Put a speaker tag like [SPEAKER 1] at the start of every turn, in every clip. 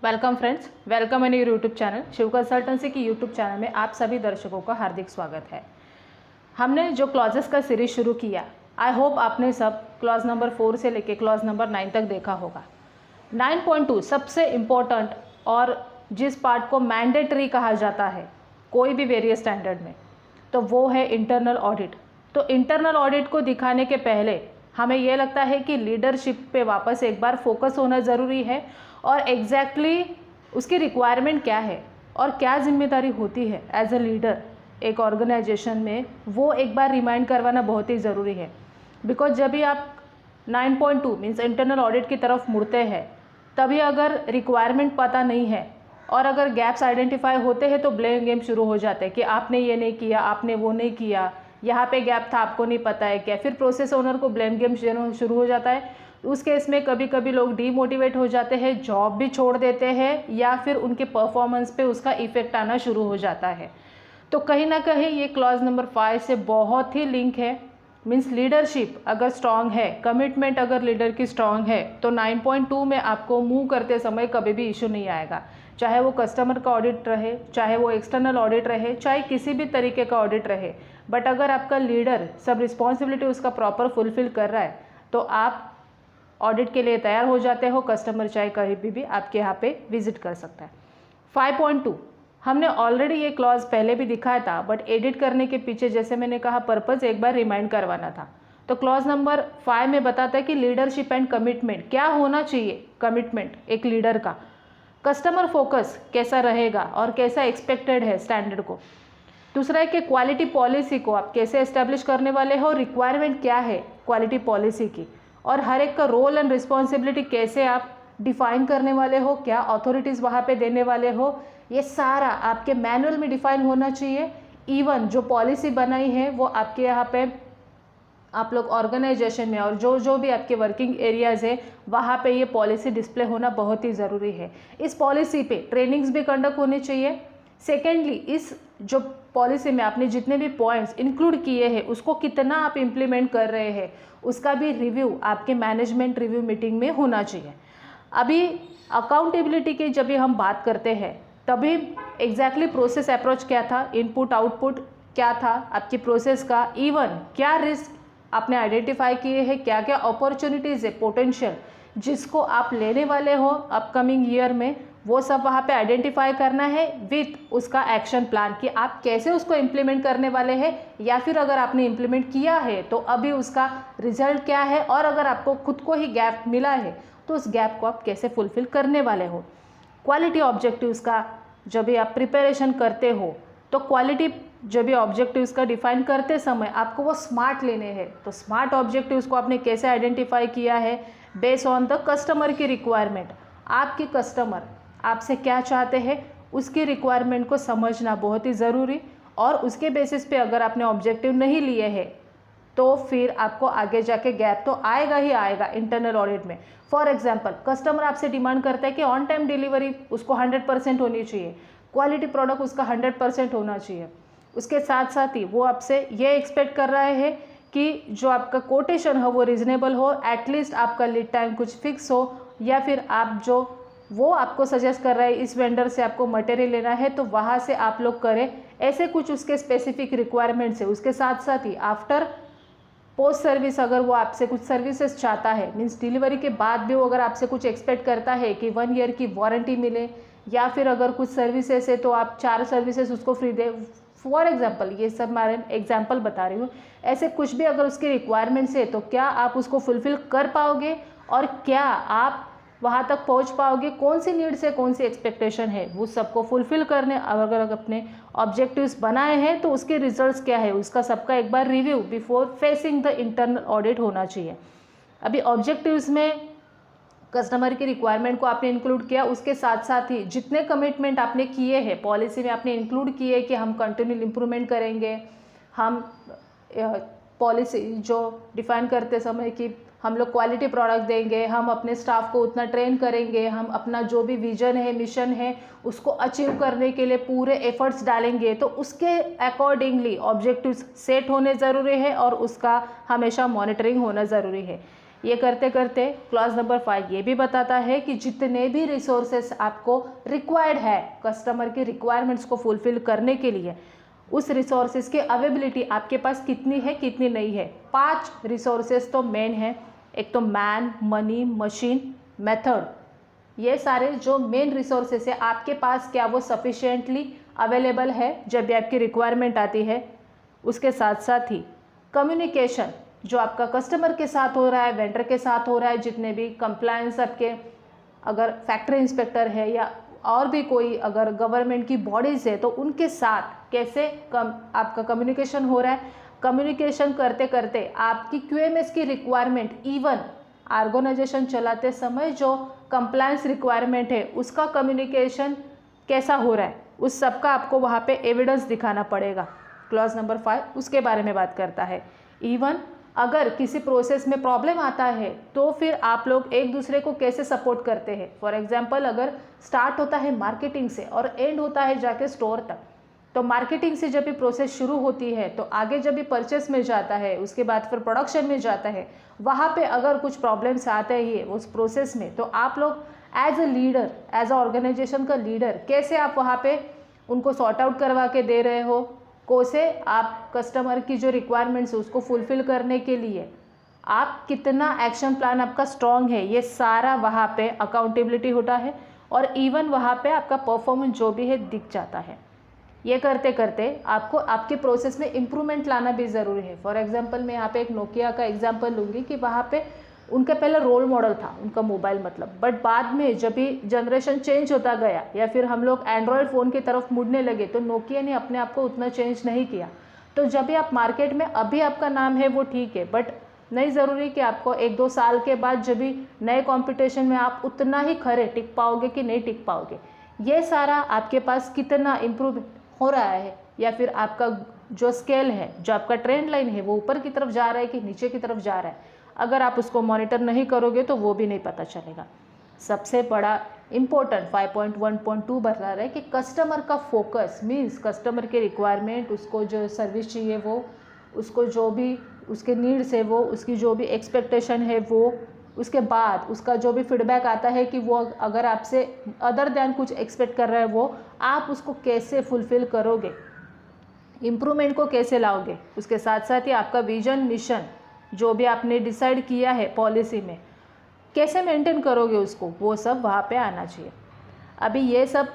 [SPEAKER 1] Welcome friends, welcome in your YouTube channel Shiv consultancy की YouTube channel में आप सभी दर्शकों का हार्दिक स्वागत है। हमने जो क्लॉजेस का सीरीज शुरू किया, आई होप आपने सब क्लॉज नंबर 4 से लेके क्लॉज नंबर 9 तक देखा होगा। 9.2 सबसे इम्पोर्टेंट और जिस पार्ट को मैंडेटरी कहा जाता है कोई भी वेरियस स्टैंडर्ड में, तो वो है इंटरनल ऑडिट। तो इंटरनल ऑडिट को दिखाने के पहले हमें ये लगता है कि लीडरशिप पे वापस एक बार फोकस होना ज़रूरी है और एग्जैक्टली उसकी रिक्वायरमेंट क्या है और क्या जिम्मेदारी होती है एज अ लीडर एक ऑर्गेनाइजेशन में, वो एक बार रिमाइंड करवाना बहुत ही ज़रूरी है। बिकॉज जब भी आप 9.2 मीन्स इंटरनल ऑडिट की तरफ मुड़ते हैं, तभी अगर रिक्वायरमेंट पता नहीं है और अगर गैप्स आइडेंटिफाई होते हैं तो ब्लेम गेम शुरू हो जाते हैं कि आपने ये नहीं किया, आपने वो नहीं किया, यहाँ पे गैप था, आपको नहीं पता है क्या। फिर प्रोसेस ओनर को ब्लेम गेम शुरू हो जाता है। उस केस में कभी कभी लोग डीमोटिवेट हो जाते हैं, जॉब भी छोड़ देते हैं या फिर उनके परफॉर्मेंस पे उसका इफेक्ट आना शुरू हो जाता है। तो कहीं ना कहीं ये क्लॉज नंबर 5 से बहुत ही लिंक है। मीन्स लीडरशिप अगर स्ट्रांग है, कमिटमेंट अगर लीडर की स्ट्रांग है, तो 9.2 में आपको मूव करते समय कभी भी इशू नहीं आएगा। चाहे वो कस्टमर का ऑडिट रहे, चाहे वो एक्सटर्नल ऑडिट रहे, चाहे किसी भी तरीके का ऑडिट रहे, बट अगर आपका लीडर सब रिस्पॉन्सिबिलिटी उसका प्रॉपर फुलफिल कर रहा है तो आप ऑडिट के लिए तैयार हो जाते हो। कस्टमर चाहे कहीं भी आपके यहाँ पे विजिट कर सकता है। 5.2 हमने ऑलरेडी ये क्लॉज पहले भी दिखाया था, बट एडिट करने के पीछे जैसे मैंने कहा पर्पज़ एक बार रिमाइंड करवाना था। तो क्लॉज नंबर 5 में बताता है कि लीडरशिप एंड कमिटमेंट क्या होना चाहिए। कमिटमेंट एक लीडर का, कस्टमर फोकस कैसा रहेगा और कैसा एक्सपेक्टेड है स्टैंडर्ड को। दूसरा है कि क्वालिटी पॉलिसी को आप कैसे एस्टेब्लिश करने वाले हो, रिक्वायरमेंट क्या है क्वालिटी पॉलिसी की, और हर एक का रोल एंड रिस्पॉन्सिबिलिटी कैसे आप डिफाइन करने वाले हो, क्या अथॉरिटीज़ वहाँ पे देने वाले हो, ये सारा आपके मैनुअल में डिफाइन होना चाहिए। इवन जो पॉलिसी बनाई है वो आपके यहाँ पे आप लोग ऑर्गेनाइजेशन में और जो जो भी आपके वर्किंग एरियाज़ है वहाँ पे ये पॉलिसी डिस्प्ले होना बहुत ही ज़रूरी है। इस पॉलिसी पे ट्रेनिंग्स भी कंडक्ट होनी चाहिए। सेकेंडली, इस जो पॉलिसी में आपने जितने भी पॉइंट्स इंक्लूड किए हैं उसको कितना आप इम्प्लीमेंट कर रहे हैं उसका भी रिव्यू आपके मैनेजमेंट रिव्यू मीटिंग में होना चाहिए। अभी अकाउंटेबिलिटी की जब भी हम बात करते हैं तभी एग्जैक्टली प्रोसेस अप्रोच क्या था, इनपुट आउटपुट क्या था आपकी प्रोसेस का, इवन क्या रिस्क आपने आइडेंटिफाई किए हैं, क्या क्या अपॉर्चुनिटीज़ है पोटेंशियल जिसको आप लेने वाले हो अपकमिंग ईयर में, वो सब वहाँ पे आइडेंटिफाई करना है विथ उसका एक्शन प्लान कि आप कैसे उसको इम्प्लीमेंट करने वाले हैं, या फिर अगर आपने इम्प्लीमेंट किया है तो अभी उसका रिजल्ट क्या है, और अगर आपको खुद को ही गैप मिला है तो उस गैप को आप कैसे फुलफिल करने वाले हो। क्वालिटी ऑब्जेक्टिव्स का जब भी आप प्रिपरेशन करते हो तो क्वालिटी जब भी ऑब्जेक्टिव्स का डिफाइन करते समय आपको वो स्मार्ट लेने हैं। तो स्मार्ट ऑब्जेक्टिव्स को आपने कैसे आइडेंटिफाई किया है, बेस्ड ऑन द कस्टमर की रिक्वायरमेंट। आपकी कस्टमर आपसे क्या चाहते हैं उसकी रिक्वायरमेंट को समझना बहुत ही ज़रूरी, और उसके बेसिस पे अगर आपने ऑब्जेक्टिव नहीं लिए हैं तो फिर आपको आगे जाके गैप तो आएगा ही आएगा इंटरनल ऑडिट में। फॉर एग्जांपल, कस्टमर आपसे डिमांड करता है कि ऑन टाइम डिलीवरी उसको 100% होनी चाहिए, क्वालिटी प्रोडक्ट उसका 100% होना चाहिए। उसके साथ साथ ही वो आपसे ये एक्सपेक्ट कर रहा है कि जो आपका कोटेशन हो वो रिजनेबल हो, एटलीस्ट आपका लीड टाइम कुछ फिक्स हो, या फिर आप जो वो आपको सजेस्ट कर रहा है इस वेंडर से आपको मटेरियल लेना है तो वहाँ से आप लोग करें। ऐसे कुछ उसके स्पेसिफिक रिक्वायरमेंट्स है। उसके साथ साथ ही आफ्टर पोस्ट सर्विस अगर वो आपसे कुछ सर्विसेज चाहता है, मीन्स डिलीवरी के बाद भी वो अगर आपसे कुछ एक्सपेक्ट करता है कि 1 ईयर की वारंटी मिले, या फिर अगर कुछ सर्विसेज है तो आप 4 सर्विसेज उसको फ्री दे। फॉर एग्जाम्पल, ये सब मैं एग्जाम्पल बता रही हूँ। ऐसे कुछ भी अगर उसकी रिक्वायरमेंट्स है तो क्या आप उसको फुलफिल कर पाओगे और क्या आप वहाँ तक पहुँच पाओगे, कौन सी नीड्स है, कौन सी एक्सपेक्टेशन है, वो सबको फुलफिल करने अगर अपने ऑब्जेक्टिव्स बनाए हैं तो उसके रिजल्ट्स क्या है उसका सबका एक बार review before facing the internal audit होना चाहिए। अभी ऑब्जेक्टिव्स में कस्टमर की रिक्वायरमेंट को आपने इंक्लूड किया, उसके साथ साथ ही जितने कमिटमेंट आपने किए हैं पॉलिसी में आपने इंक्लूड किए कि हम कंटिन्यू इम्प्रूवमेंट करेंगे, हम पॉलिसी जो डिफाइन करते समय कि हम लोग क्वालिटी प्रोडक्ट देंगे, हम अपने स्टाफ को उतना ट्रेन करेंगे, हम अपना जो भी विजन है, मिशन है, उसको अचीव करने के लिए पूरे एफर्ट्स डालेंगे, तो उसके अकॉर्डिंगली ऑब्जेक्टिव्स सेट होने ज़रूरी है और उसका हमेशा मॉनिटरिंग होना ज़रूरी है। ये करते करते क्लॉज नंबर 5 ये भी बताता है कि जितने भी रिसोर्सेस आपको रिक्वायर्ड है कस्टमर की रिक्वायरमेंट्स को फुलफिल करने के लिए, उस रिसोर्सेज की अवेलेबिलिटी आपके पास कितनी है कितनी नहीं है। 5 रिसोर्सेज तो मेन है, एक तो मैन, मनी, मशीन, मेथड। ये सारे जो मेन रिसोर्सेज है आपके पास, क्या वो सफिशिएंटली अवेलेबल है जब भी आपकी रिक्वायरमेंट आती है। उसके साथ साथ ही कम्युनिकेशन जो आपका कस्टमर के साथ हो रहा है, वेंडर के साथ हो रहा है, जितने भी कंप्लायंस आपके, अगर फैक्ट्री इंस्पेक्टर है या और भी कोई अगर गवर्नमेंट की बॉडीज़ है तो उनके साथ कैसे आपका कम्युनिकेशन हो रहा है। कम्युनिकेशन करते करते आपकी QMS की रिक्वायरमेंट, इवन ऑर्गेनाइजेशन चलाते समय जो कंप्लायंस रिक्वायरमेंट है उसका कम्युनिकेशन कैसा हो रहा है, उस सब का आपको वहाँ पे एविडेंस दिखाना पड़ेगा। क्लॉज नंबर 5 उसके बारे में बात करता है। इवन अगर किसी प्रोसेस में प्रॉब्लम आता है तो फिर आप लोग एक दूसरे को कैसे सपोर्ट करते हैं। फॉर एग्जांपल अगर स्टार्ट होता है मार्केटिंग से और एंड होता है जाके स्टोर तक, तो मार्केटिंग से जब भी प्रोसेस शुरू होती है तो आगे जब भी परचेस में जाता है, उसके बाद फिर प्रोडक्शन में जाता है, वहाँ पे अगर कुछ प्रॉब्लम्स आते ही उस प्रोसेस में, तो आप लोग as a leader, as a organization का लीडर कैसे आप वहाँ पे उनको सॉर्ट आउट करवा के दे रहे हो, कैसे आप कस्टमर की जो रिक्वायरमेंट्स है उसको फुलफिल करने के लिए आप कितना एक्शन प्लान आपका स्ट्रॉन्ग है, ये सारा वहाँ पे अकाउंटेबिलिटी होता है और इवन वहाँ पे आपका परफॉर्मेंस जो भी है दिख जाता है। ये करते करते आपको आपके प्रोसेस में इम्प्रूवमेंट लाना भी ज़रूरी है। फॉर एग्जांपल मैं यहाँ पे एक नोकिया का एग्जांपल लूँगी कि वहाँ पे उनका पहले रोल मॉडल था उनका मोबाइल मतलब, बट बाद में जब भी जनरेशन चेंज होता गया या फिर हम लोग एंड्रॉयड फ़ोन की तरफ मुड़ने लगे तो नोकिया ने अपने आप को उतना चेंज नहीं किया। तो जब भी आप मार्केट में अभी आपका नाम है वो ठीक है, बट नहीं ज़रूरी कि आपको 1-2 साल के बाद जब भी नए कॉम्पिटिशन में आप उतना ही खरे टिक पाओगे कि नहीं टिक पाओगे। ये सारा आपके पास कितना इम्प्रूव हो रहा है या फिर आपका जो स्केल है, जो आपका ट्रेंड लाइन है वो ऊपर की तरफ जा रहा है कि नीचे की तरफ जा रहा है, अगर आप उसको मॉनिटर नहीं करोगे तो वो भी नहीं पता चलेगा। सबसे बड़ा इम्पोर्टेंट 5.1.2 बता रहा है कि कस्टमर का फोकस मीन्स कस्टमर के रिक्वायरमेंट, उसको जो सर्विस चाहिए वो, उसको जो भी उसके नीड्स है वो, उसकी जो भी एक्सपेक्टेशन है वो, उसके बाद उसका जो भी फीडबैक आता है कि वो अगर आपसे अदर दैन कुछ एक्सपेक्ट कर रहा है वो आप उसको कैसे फुलफ़िल करोगे, इम्प्रूवमेंट को कैसे लाओगे। उसके साथ साथ ही आपका विजन मिशन जो भी आपने डिसाइड किया है पॉलिसी में कैसे मेंटेन करोगे उसको, वो सब वहाँ पे आना चाहिए। अभी ये सब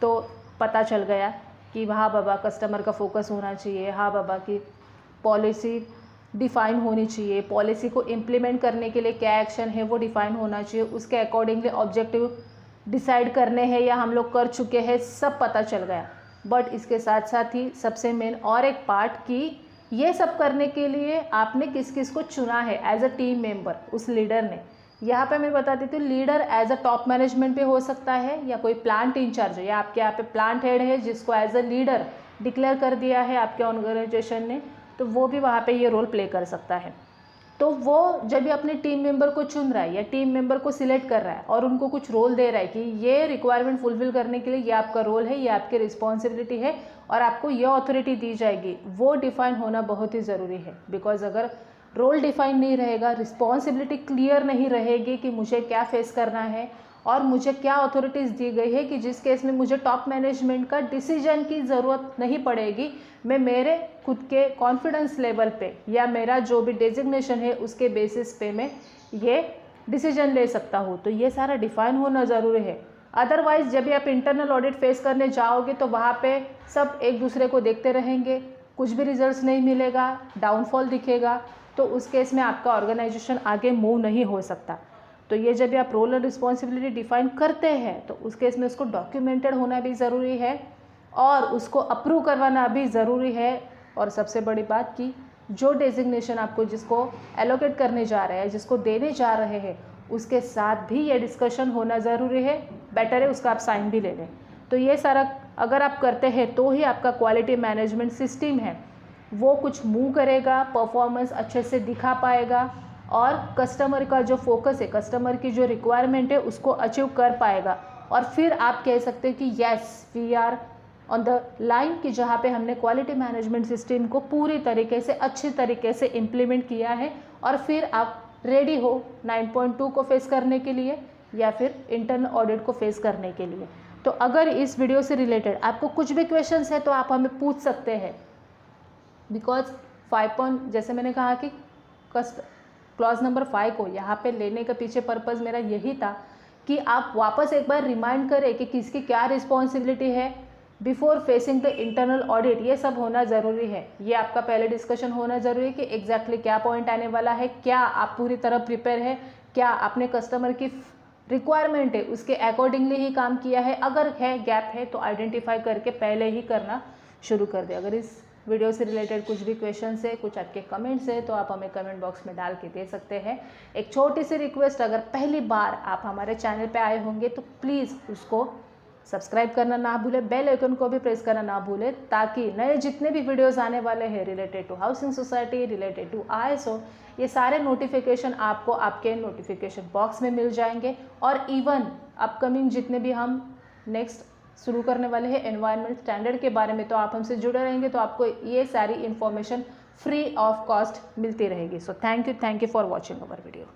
[SPEAKER 1] तो पता चल गया कि हाँ बाबा कस्टमर का फोकस होना चाहिए, हाँ बाबा की पॉलिसी डिफ़ाइन होनी चाहिए, पॉलिसी को इम्प्लीमेंट करने के लिए क्या एक्शन है वो डिफ़ाइन होना चाहिए, उसके अकॉर्डिंगली ऑब्जेक्टिव डिसाइड करने हैं या हम लोग कर चुके हैं, सब पता चल गया। बट इसके साथ साथ ही सबसे मेन और एक पार्ट कि ये सब करने के लिए आपने किस किस को चुना है एज अ टीम मेंबर, उस लीडर ने। यहाँ पे मैं बता देती हूँ, leader as a top management पे हो सकता है या कोई प्लांट इंचार्ज है या आपके यहाँ पे प्लांट हेड है जिसको एज अ लीडर डिक्लेयर कर दिया है आपके ऑर्गेनाइजेशन ने, तो वो भी वहाँ पे ये रोल प्ले कर सकता है। तो वो जब भी अपने टीम मेंबर को चुन रहा है या टीम मेंबर को सिलेक्ट कर रहा है और उनको कुछ रोल दे रहा है कि ये रिक्वायरमेंट फुलफिल करने के लिए ये आपका रोल है, ये आपकी रिस्पॉन्सिबिलिटी है और आपको ये अथॉरिटी दी जाएगी, वो डिफ़ाइन होना बहुत ही ज़रूरी है। बिकॉज अगर रोल डिफ़ाइन नहीं रहेगा, रिस्पॉन्सिबिलिटी क्लियर नहीं रहेगी कि मुझे क्या फेस करना है और मुझे क्या अथॉरिटीज़ दी गई है कि जिस केस में मुझे टॉप मैनेजमेंट का डिसीजन की ज़रूरत नहीं पड़ेगी, मैं मेरे खुद के कॉन्फिडेंस लेवल पे या मेरा जो भी डेजिग्नेशन है उसके बेसिस पे मैं ये डिसीजन ले सकता हूँ। तो ये सारा डिफ़ाइन होना ज़रूरी है। अदरवाइज़ जब भी आप इंटरनल ऑडिट फेस करने जाओगे तो वहाँ पे सब एक दूसरे को देखते रहेंगे, कुछ भी रिजल्ट्स नहीं मिलेगा, डाउनफॉल दिखेगा, तो उस केस में आपका ऑर्गेनाइजेशन आगे मूव नहीं हो सकता। तो ये जब भी आप रोल और रिस्पॉन्सिबिलिटी डिफ़ाइन करते हैं तो उस केस में उसको डॉक्यूमेंटेड होना भी ज़रूरी है और उसको अप्रूव करवाना भी ज़रूरी है। और सबसे बड़ी बात कि जो डेजिग्नेशन आपको जिसको एलोकेट करने जा रहे हैं, जिसको देने जा रहे हैं, उसके साथ भी ये डिस्कशन होना ज़रूरी है। बेटर है उसका आप साइन भी ले लें। तो ये सारा अगर आप करते हैं तो ही आपका क्वालिटी मैनेजमेंट सिस्टम है वो कुछ मूव करेगा, परफॉर्मेंस अच्छे से दिखा पाएगा और कस्टमर का जो फोकस है, कस्टमर की जो रिक्वायरमेंट है उसको अचीव कर पाएगा। और फिर आप कह सकते हैं कि yes we are on the line कि जहाँ पे हमने क्वालिटी मैनेजमेंट सिस्टम को पूरी तरीके से अच्छी तरीके से इम्प्लीमेंट किया है और फिर आप रेडी हो 9.2 को फेस करने के लिए या फिर इंटरनल ऑडिट को फेस करने के लिए। तो अगर इस वीडियो से रिलेटेड आपको कुछ भी क्वेश्चंस है तो आप हमें पूछ सकते हैं, बिकॉज 5 जैसे मैंने कहा कि क्लॉज नंबर 5 को यहाँ पे लेने का पीछे पर्पज़ मेरा यही था कि आप वापस एक बार रिमाइंड करें कि किसकी क्या रिस्पॉन्सिबिलिटी है before facing the internal audit. ये सब होना ज़रूरी है, ये आपका पहले डिस्कशन होना ज़रूरी है कि एग्जैक्टली क्या पॉइंट आने वाला है, क्या आप पूरी तरह प्रिपेयर है, क्या आपने कस्टमर की रिक्वायरमेंट है उसके अकॉर्डिंगली ही काम किया है, अगर है गैप है तो आइडेंटिफाई करके पहले ही करना शुरू कर दे। अगर इस वीडियो से रिलेटेड कुछ भी क्वेश्चन है, कुछ आपके कमेंट्स है तो आप हमें कमेंट बॉक्स में डाल के दे सकते हैं। एक छोटी सी रिक्वेस्ट, अगर पहली बार आप हमारे चैनल पे आए होंगे तो प्लीज़ उसको सब्सक्राइब करना ना भूलें, बेल आइकन को भी प्रेस करना ना भूलें, ताकि नए जितने भी वीडियोस आने वाले हैं related to housing society, related to ISO, ये सारे नोटिफिकेशन आपको आपके नोटिफिकेशन बॉक्स में मिल जाएंगे। और इवन अपकमिंग जितने भी हम नेक्स्ट शुरू करने वाले हैं एनवायरनमेंट स्टैंडर्ड के बारे में, तो आप हमसे जुड़े रहेंगे तो आपको ये सारी इन्फॉर्मेशन फ्री ऑफ कॉस्ट मिलती रहेगी। So thank you for watching our video.